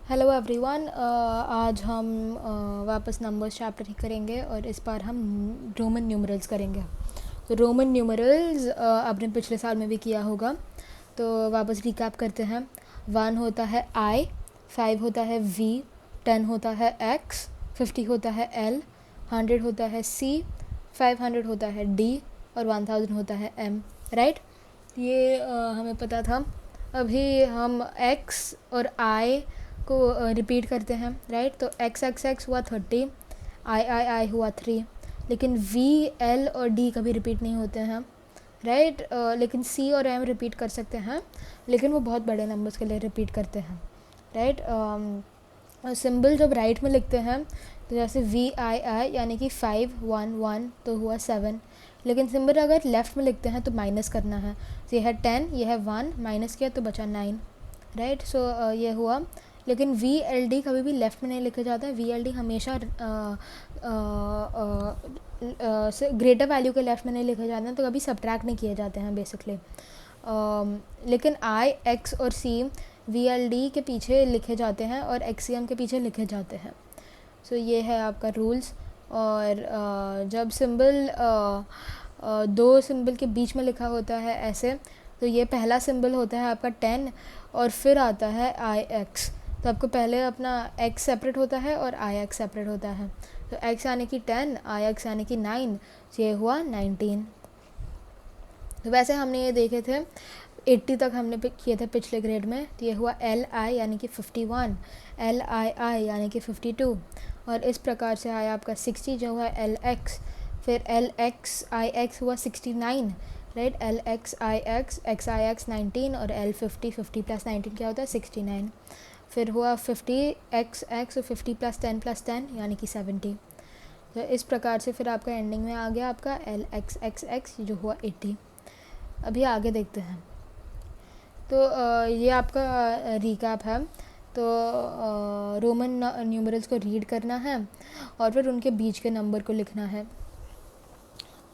Hello everyone. आज हम वापस नंबर्स चैप्टर ही करेंगे और इस बार हम रोमन न्यूमरल्स करेंगे। तो रोमन न्यूमरल्स आपने पिछले साल में भी किया होगा, तो वापस रिकैप करते हैं। 1 होता है आई, 5 होता है वी, 10 होता है एक्स, 50 होता है एल, 100 होता है सी, 500 होता है डी और 1000 होता है एम। राइट, ये हमें पता था। अभी हम एक्स और आई को रिपीट करते हैं। राइट, तो एक्स एक्स एक्स हुआ 30, आई हुआ 3, लेकिन वी एल और डी कभी रिपीट नहीं होते हैं। राइट, लेकिन सी और एम रिपीट कर सकते हैं, लेकिन वो बहुत बड़े नंबर्स के लिए रिपीट करते हैं। राइट, सिंबल जब राइट में लिखते हैं तो जैसे वी आई आई यानी कि 5 1 1 तो हुआ 7, लेकिन सिंबल अगर लेफ़्ट में लिखते हैं तो माइनस करना है। तो ये है 10, ये है 1, माइनस किया तो बचा 9। राइट, सो ये हुआ। लेकिन वी एल डी कभी भी लेफ़्ट में नहीं लिखा जाता है। वी एल डी हमेशा ग्रेटर वैल्यू के लेफ़्ट में नहीं लिखे जाते हैं, तो कभी सब्ट्रैक्ट नहीं किए जाते हैं बेसिकली। लेकिन आई एक्स और सी वी एल डी के पीछे लिखे जाते हैं और एक्स सी एम के पीछे लिखे जाते हैं। सो ये है आपका रूल्स। और जब सिंबल दो सिंबल के बीच में लिखा होता है ऐसे, तो ये पहला सिंबल होता है आपका 10 और फिर आता है आई एक्स। तो आपको पहले अपना एक्स सेपरेट होता है और आई एक्स सेपरेट होता है। तो एक्स यानी कि 10, आई एक्स यानी कि 9, ये हुआ 19। तो वैसे हमने ये देखे थे 80 तक हमने किए थे पिछले ग्रेड में। तो ये हुआ एल आई यानी कि 51, एल आई आई यानी कि 52, और इस प्रकार से आया आपका 60 जो हुआ एल एक्स। फिर एल एक्स आई एक्स हुआ 69। राइट, एल एक्स आई एक्स 19 और एल 50 50 प्लस 19 क्या होता है 69। फिर हुआ 50 एक्स एक्स और 50 प्लस 10 यानी कि 70। तो इस प्रकार से फिर आपका एंडिंग में आ गया आपका एल एक्स एक्स एक्स जो हुआ 80। अभी आगे देखते हैं। तो ये आपका रिकैप है। तो रोमन न्यूमरल्स को रीड करना है और फिर उनके बीच के नंबर को लिखना है।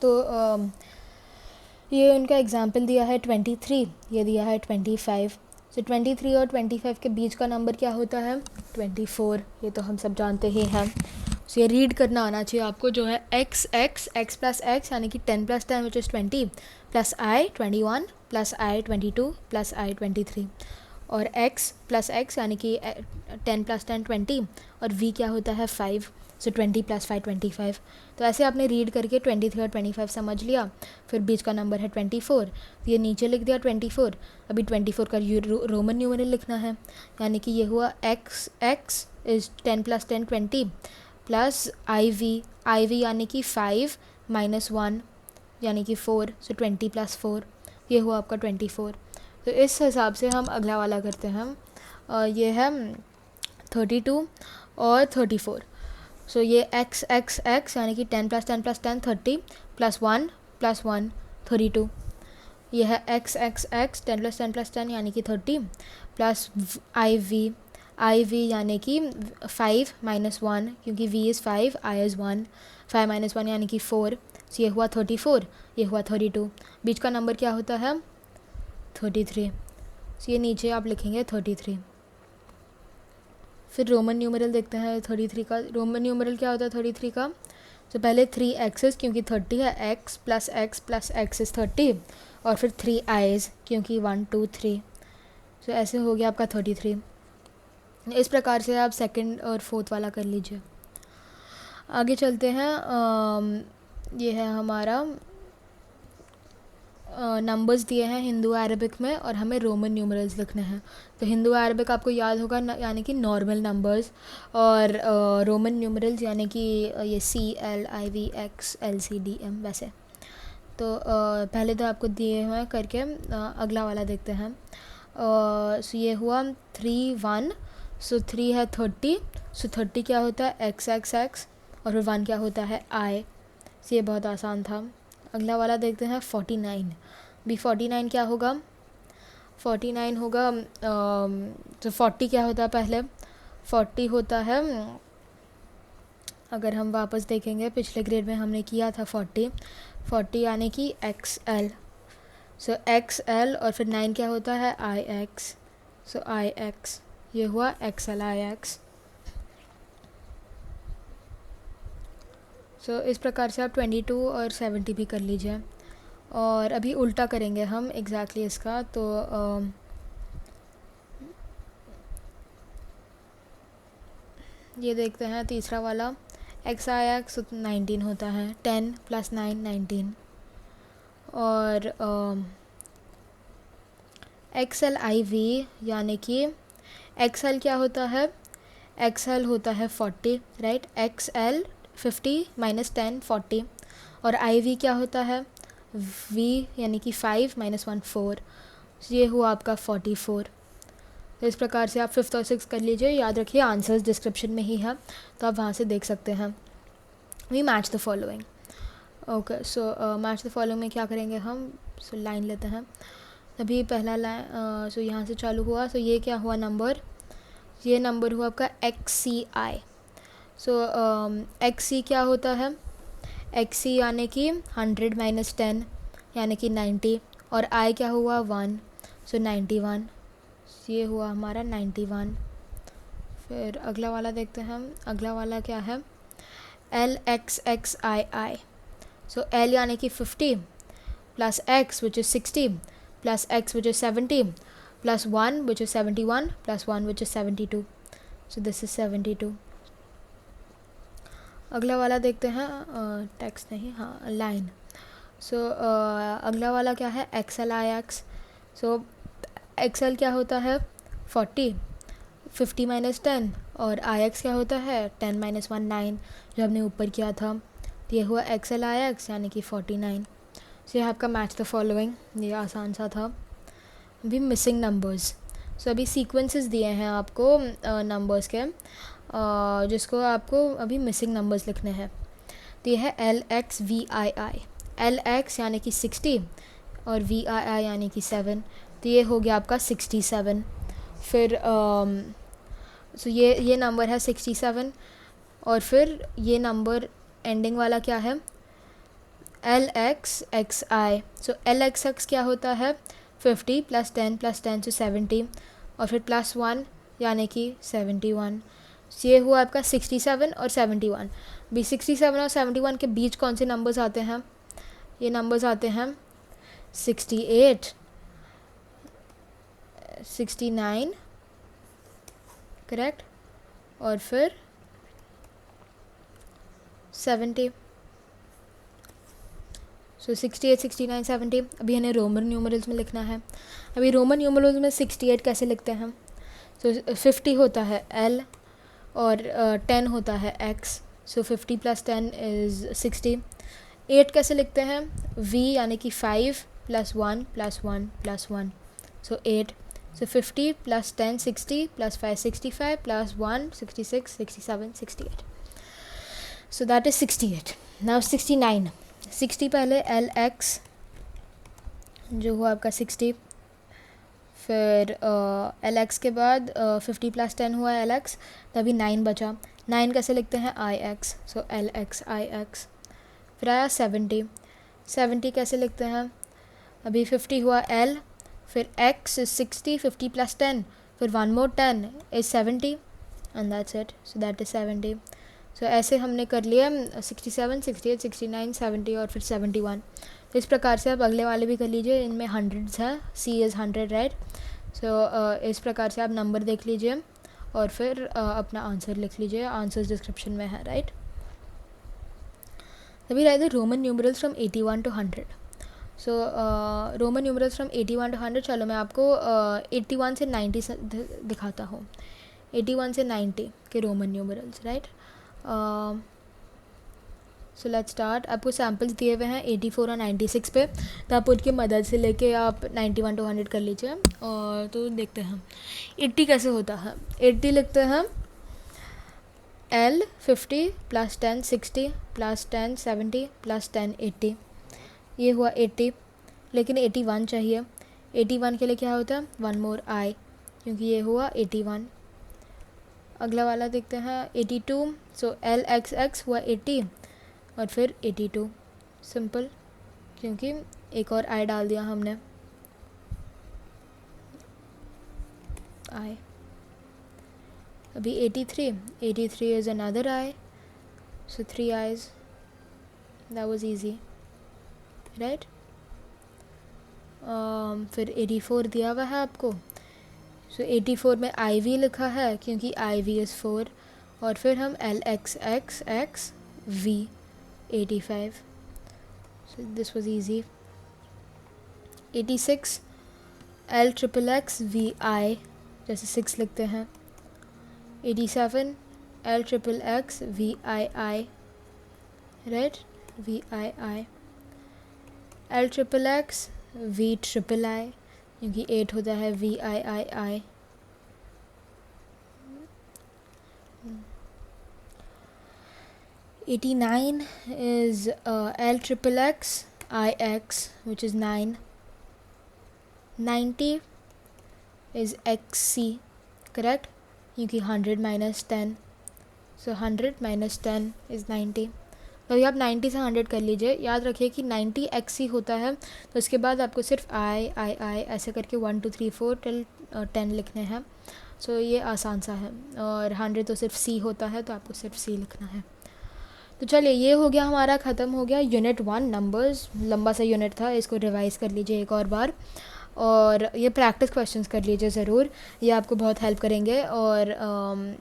तो ये उनका एग्जाम्पल दिया है 23, ये दिया है 25। तो 23 और 25 के बीच का नंबर क्या होता है 24, ये तो हम सब जानते ही हैं। तो ये रीड करना आना चाहिए आपको, जो है x x x plus x यानी कि 10 plus 10 which is 20 plus I 21 plus I 22 plus I 23, और x प्लस एक्स यानी कि 10 प्लस 10 20, और v क्या होता है 5। सो 20 प्लस 5 25। तो ऐसे आपने रीड करके 23 और 25 समझ लिया। फिर बीच का नंबर है 24, तो ये नीचे लिख दिया 24। अभी 24 का रोमन न्यूमरल लिखना है, यानी कि ये हुआ X X is 10 plus 10 20 plus I V यानी कि 5 माइनस 1 यानी कि 4। सो 20 प्लस 4, ये हुआ आपका 24। तो इस हिसाब से हम अगला वाला करते हैं। ये है 32 और 34। सो ये एक्स एक्स एक्स यानी कि 10 प्लस 10 प्लस 10 30 प्लस 1 32। ये है x x x 10 plus 10 plus 10 यानी कि 30 प्लस आई वी यानी कि 5 माइनस 1, क्योंकि v is 5, i is 1, 5 minus 1 यानी कि 4। सो ये हुआ 34, ये हुआ 32। बीच का नंबर क्या होता है 33। सो ये नीचे आप लिखेंगे 33। फिर रोमन न्यूमरल देखते हैं 33 का। रोमन न्यूमरल क्या होता है 33 का। तो पहले 3 एक्सेस, क्योंकि 30 है, एक्स प्लस एक्स इज़ 30, और फिर 3 आईज़ क्योंकि 1 2 3। सो ऐसे हो गया आपका 33। इस प्रकार से आप सेकंड और फोर्थ वाला कर लीजिए। आगे चलते हैं। ये है हमारा नंबर्स दिए हैं हिंदू अरबिक में और हमें रोमन न्यूमरल्स लिखने हैं। तो हिंदू अरबिक आपको याद होगा यानी कि नॉर्मल नंबर्स, और रोमन न्यूमरल्स यानी कि ये C L I V X L C D M वैसे। तो पहले तो आपको दिए हुए करके अगला वाला देखते हैं। सो ये हुआ 3 1। सो 3 है 30। सो 30 क्या होता है एक्स एक्स एक्स, और फिर 1 क्या होता है आई। सो ये बहुत आसान था। अगला वाला देखते हैं 49। भी 49 क्या होगा 49 होगा तो 40 क्या होता है पहले 40 होता है, अगर हम वापस देखेंगे पिछले ग्रेड में हमने किया था 40 यानी कि एक्स एल। सो एक्स एल और फिर 9 क्या होता है आई एक्स। सो आई एक्स ये हुआ एक्स एल आई एक्स। सो इस प्रकार से आप 22 और 70 भी कर लीजिए। और अभी उल्टा करेंगे हम एग्जैक्टली इसका। तो ये देखते हैं तीसरा वाला, एक्स आई एक्स 19 होता है, 10 + 9 19। और एक्स एल आई वी यानी कि एक्स एल क्या होता है, एक्स एल होता है 40, राइट। X L 50 - 10 40। और आई वी क्या होता है, वी यानी कि 5 - 1 4। ये हुआ आपका 44। तो इस प्रकार से आप 5th और 6th कर लीजिए। याद रखिए आंसर्स डिस्क्रिप्शन में ही है, तो आप वहाँ से देख सकते हैं। We match the following. Okay, so match the following में क्या करेंगे हम, सो लाइन लेते हैं। अभी पहला लाइन, सो यहाँ से चालू हुआ। सो ये क्या हुआ नंबर, ये नंबर हुआ आपका एक्स सी आई। सो एक्स सी क्या होता है, एक्स सी यानी कि 100 - 10 यानी कि 90। और आई क्या हुआ 1, सो 91। ये हुआ हमारा 91। फिर अगला वाला देखते हैं हम। अगला वाला क्या है, एल एक्स एक्स आई आई। सो एल यानी कि 50 + x which is 60 + x which is 70 + 1 which is 71 + 1 which is 72. So this is 72. अगला वाला देखते हैं, टेक्स्ट नहीं, हाँ लाइन। सो अगला वाला क्या है, x L I x. So x L क्या होता है 40, 50 - 10। और आई एक्स क्या होता है 10 - 1 9, जो हमने ऊपर किया था। तो ये हुआ एक्स एल आई एक्स यानी कि 49। सो ये आपका मैच द फॉलोइंग, ये आसान सा था। अभी मिसिंग नंबर्स। सो अभी सीक्वेंसेस दिए हैं आपको नंबर्स के, जिसको आपको अभी मिसिंग नंबर्स लिखने हैं। तो ये है L X V I I. L X यानी कि 60 और वी आई आई यानी कि 7। तो ये हो गया आपका 67। फिर सो ये नंबर है 67। और फिर ये नंबर एंडिंग वाला क्या है, एल एक्स एक्स आई। सो एल एक्स एक्स क्या होता है 50 + 10 + 10 to 70। और फिर +1 यानी कि 71। ये हुआ आपका 67 और 71। भी 67 और 71 के बीच कौन से नंबर्स आते हैं, ये नंबर्स आते हैं 68, 69, करेक्ट, और फिर 70। सो 68, 69, 70। अभी हमें रोमन न्यूमरल्स में लिखना है। अभी रोमन न्यूमरल्स में 68 कैसे लिखते हैं, सो 50 होता है L और 10 होता है X। So 50 + 10 is 60। 8 कैसे लिखते हैं, V यानी कि 5 + 1 + 1 + 1। सो 8। सो 50 + 10 60 + 5 65 + 1 66 67 68। So that is 68। नाउ 69। 60 पहले एल एक्स जो हुआ आपका 60। फिर एल एक्स के बाद 50 + 10 हुआ एल एक्स, तभी 9 बचा। 9 कैसे लिखते हैं, आई एक्स। सो एल एक्स आई एक्स। फिर आया 70। 70 कैसे लिखते हैं, अभी 50 हुआ एल, फिर एक्स इज़ 60, 50 + 10, फिर 1 more 10 is 70 and that's it. So that is 70। सो ऐसे हमने कर लिया 67, 68, 69, 70 और फिर 71। तो इस प्रकार से आप अगले वाले भी कर लीजिए। इनमें हंड्रेड्स हैं, सी इज़ 100, राइट। सो इस प्रकार से आप नंबर देख लीजिए और फिर अपना आंसर लिख लीजिए। आंसर्स डिस्क्रिप्शन में है, राइट। अभी right the Roman numerals from 81 to 100। So Roman numerals from 81 to 100। चलो मैं आपको 81 से 90 दिखाता हूँ। 81 से 90 के Roman numerals, right. So let's start. आपको सैम्पल्स दिए हुए हैं 84 और 96 पे, तो आप उनकी मदद से लेके आप 91 to 100 कर लीजिए। और तो देखते हैं 80 कैसे होता है। 80 लिखते हैं L 50 + 10 60 + 10 70 + 10 80। ये हुआ 80। लेकिन 81 चाहिए। 81 के लिए क्या होता है 1 more I, क्योंकि ये हुआ 81। अगला वाला देखते हैं 82। सो एल एक्स एक्स हुआ 80 और फिर 82। सिंपल, क्योंकि एक और आई डाल दिया हमने, आई। अभी 83 is another I, so 3 I's. That was easy, right? फिर 84 दिया हुआ है आपको, सो 84 में IV लिखा है क्योंकि IV is 4, और फिर हम LXXX V 85, so this was easy. 86 LXXX VI, जैसे 6 लिखते हैं. 87 LXXX VII, right? VII. LXXX VIII, क्योंकि 8 होता है VIII. '89 is LXXX IX, which is 9. 90 is XC, correct? क्योंकि 100 minus 10, so 100 minus 10 is 90. तो अभी आप 90 से 100 कर लीजिए. याद रखिए कि 90 XC होता है, तो उसके बाद आपको सिर्फ I ऐसे करके 1 2 3 4 till 10 लिखने हैं. सो ये आसान सा है. और 100 तो सिर्फ C होता है, तो आपको सिर्फ C लिखना है. तो चलिए, ये हो गया हमारा, ख़त्म हो गया यूनिट 1 नंबर्स. लंबा सा यूनिट था, इसको रिवाइज़ कर लीजिए एक और बार, और ये प्रैक्टिस क्वेश्चंस कर लीजिए ज़रूर, ये आपको बहुत हेल्प करेंगे. और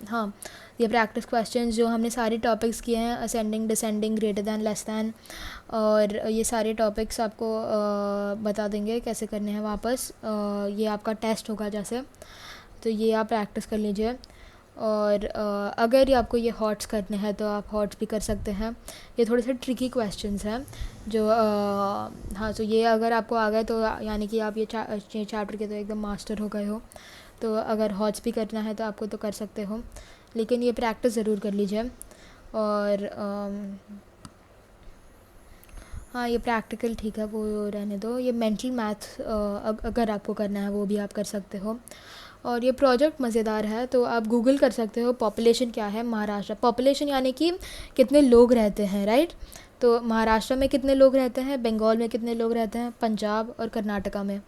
हाँ, ये प्रैक्टिस क्वेश्चंस जो हमने सारे टॉपिक्स किए हैं, ascending, descending, greater than, less than, और ये सारे टॉपिक्स आपको बता देंगे कैसे करने हैं वापस. ये आपका टेस्ट होगा जैसे, तो ये आप प्रैक्टिस कर लीजिए. और अगर आपको ये हॉट्स करने हैं तो आप हॉट्स भी कर सकते हैं. ये थोड़े से ट्रिकी क्वेश्चंस हैं जो हाँ, तो ये अगर आपको आ गए तो यानी कि आप ये चैप्टर के तो एकदम मास्टर हो गए हो. तो अगर हॉट्स भी करना है तो आपको तो कर सकते हो, लेकिन ये प्रैक्टिस ज़रूर कर लीजिए. और हाँ, ये प्रैक्टिकल ठीक है, वो रहने दो. ये मेंटल मैथ अगर आपको करना है वो भी आप कर सकते हो. और ये प्रोजेक्ट मज़ेदार है, तो आप गूगल कर सकते हो पॉपुलेशन क्या है महाराष्ट्र. पॉपुलेशन यानी कि कितने लोग रहते हैं, राइट? तो महाराष्ट्र में कितने लोग रहते हैं, बंगाल में कितने लोग रहते हैं, पंजाब और कर्नाटका में.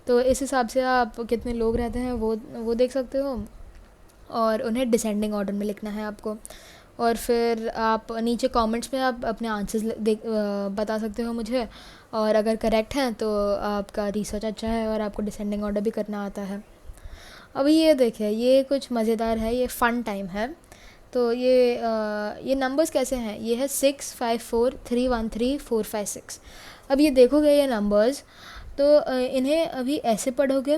तो इस हिसाब से आप कितने लोग रहते हैं वो देख सकते हो, और उन्हें डिसेंडिंग ऑर्डर में लिखना है आपको. और फिर आप नीचे कमेंट्स में आप अपने आंसर्स बता सकते हो मुझे, और अगर करेक्ट हैं तो आपका रिसर्च अच्छा है और आपको डिसेंडिंग ऑर्डर भी करना आता है. अभी ये देखिए, ये कुछ मज़ेदार है, ये फ़न टाइम है. तो ये नंबर्स कैसे हैं, ये है 6 5 4 3 1 3 4 5 6. अब ये देखोगे ये नंबर्स, तो इन्हें अभी ऐसे पढ़ोगे,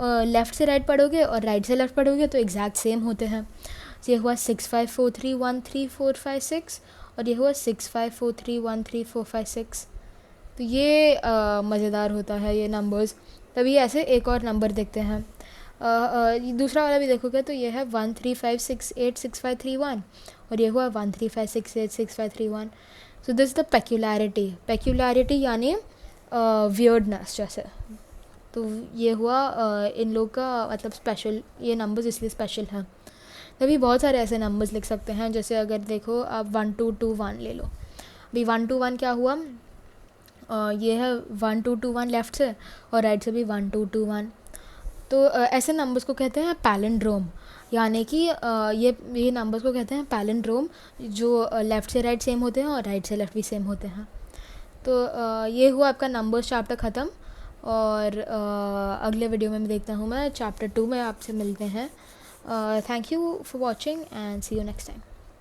लेफ़्ट से राइट पढ़ोगे और राइट से लेफ़्ट पढ़ोगे तो एग्जैक्ट सेम होते हैं. तो ये हुआ 6 5 4 3 1 3 4 5 6, और ये हुआ 6 5 4 3 1 3 4 5 6. तो ये मज़ेदार होता है ये नंबर्स. तभी ऐसे एक और नंबर देखते हैं. दूसरा वाला भी देखोगे तो ये है 1 3 5 6 8 6 5 3 1, और ये हुआ 1 3 5 6 8 6 5 3 1. सो दिस द पेक्युलैरिटी यानी वियर्डनेस जैसे. तो ये हुआ इन लोग का मतलब स्पेशल, ये नंबर्स इसलिए स्पेशल हैं. तभी बहुत सारे ऐसे नंबर्स लिख सकते हैं, जैसे अगर देखो आप 1 2 2 1 ले लो. अभी 1 2 1 क्या हुआ, ये है 1 2 2 1 लेफ़्ट से, और राइट से भी 1 2 2 1. तो ऐसे नंबर्स को कहते हैं पैलिंड्रोम, यानी कि ये नंबर्स को कहते हैं पैलिंड्रोम, जो लेफ़्ट से राइट सेम होते हैं और राइट से लेफ़्ट भी सेम होते हैं. तो ये हुआ आपका नंबर्स चैप्टर ख़त्म. और अगले वीडियो में देखता हूँ मैं चैप्टर 2 में आपसे मिलते हैं. Thank you for watching and see you next time.